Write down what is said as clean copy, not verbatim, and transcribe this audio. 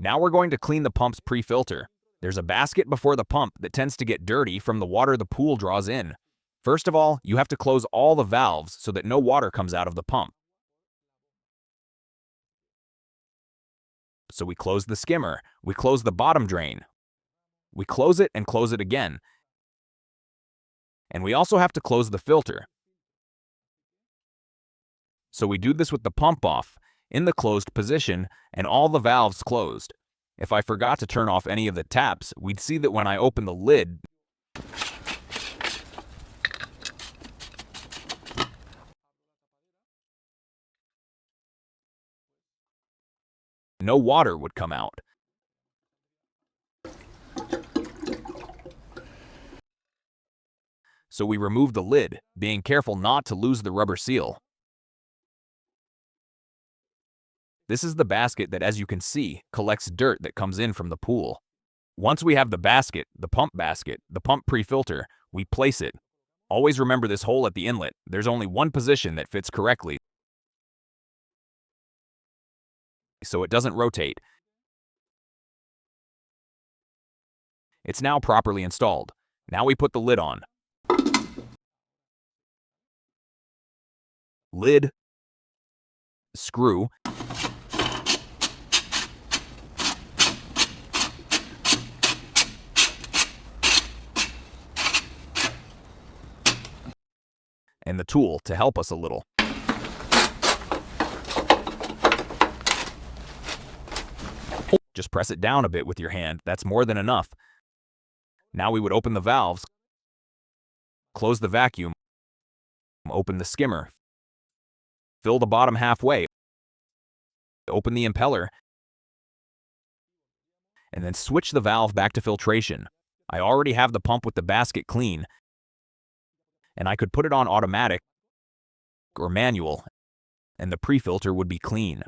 Now we're going to clean the pump's pre-filter. There's a basket before the pump that tends to get dirty from the water the pool draws in. First of all, you have to close all the valves so that no water comes out of the pump. So we close the skimmer, we close the bottom drain, we close it and close it again. And we also have to close the filter. So we do this with the pump off, in the closed position, and all the valves closed. If I forgot to turn off any of the taps, we'd see that when I open the lid, no water would come out. So we remove the lid, being careful not to lose the rubber seal. This is the basket that, as you can see, collects dirt that comes in from the pool. Once we have the basket, the pump pre-filter, we place it. Always remember this hole at the inlet. There's only one position that fits correctly, so it doesn't rotate. It's now properly installed. Now we put the lid on. Lid, screw, and the tool to help us a little. Just press it down a bit with your hand. That's more than enough. Now we would open the valves, close the vacuum, open the skimmer, fill the bottom halfway, open the impeller, and then switch the valve back to filtration. I already have the pump with the basket clean, and I could put it on automatic or manual, and the pre-filter would be clean.